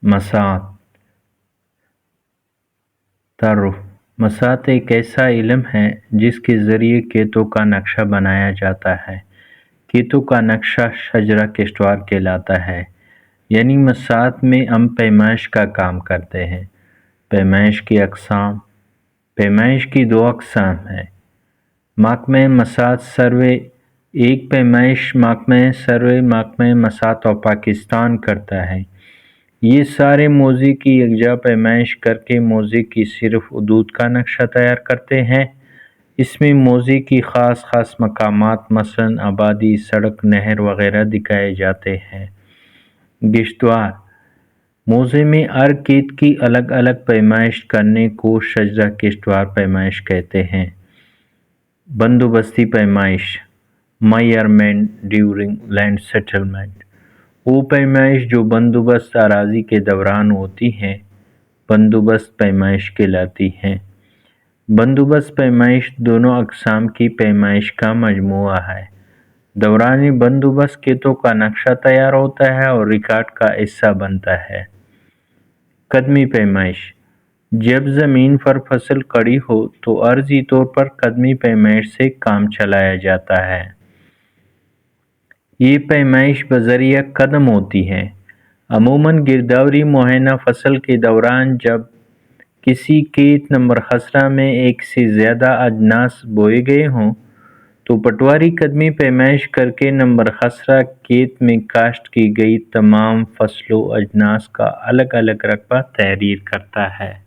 مساعد تعارف مساعد ایک ایسا علم ہے جس کے ذریعے کھیتوں کا نقشہ بنایا جاتا ہے۔ کھیتوں کا نقشہ شجرہ کشتوار کہلاتا ہے، یعنی مساعد میں ہم پیمائش کا کام کرتے ہیں۔ پیمائش کی اقسام۔ پیمائش کی دو اقسام ہیں: محکمہ مساعد سروے ایک پیمائش محکمہ مساعد اور پاکستان کرتا ہے۔ یہ سارے موضوع کی یکجا پیمائش کر کے موضوع کی صرف حدود کا نقشہ تیار کرتے ہیں۔ اس میں موضوع کی خاص مقامات مثلاً آبادی، سڑک، نہر وغیرہ دکھائے جاتے ہیں۔ گشتوار موضوع میں ہر کھیت کی الگ الگ پیمائش کرنے کو شجرہ کشتوار پیمائش کہتے ہیں۔ بندوبستی پیمائش میئرمنٹ ڈیورنگ لینڈ سیٹلمنٹ وہ پیمائش جو بندوبست اراضی کے دوران ہوتی ہے بندوبست پیمائش کہلاتی ہے۔ بندوبست پیمائش دونوں اقسام کی پیمائش کا مجموعہ ہے۔ دوران بندوبست کھیتوں کا نقشہ تیار ہوتا ہے اور ریکارڈ کا حصہ بنتا ہے۔ قدمی پیمائش جب زمین پر فصل کھڑی ہو تو عارضی طور پر قدمی پیمائش سے کام چلایا جاتا ہے۔ یہ پیمائش بذریعہ قدم ہوتی ہے۔ عموماً گرداوری معائنہ فصل کے دوران جب کسی کھیت نمبر خسرہ میں ایک سے زیادہ اجناس بوئے گئے ہوں تو پٹواری قدمی پیمائش کر کے نمبر خسرہ کھیت میں کاشت کی گئی تمام فصلوں اجناس کا الگ الگ رقبہ تحریر کرتا ہے۔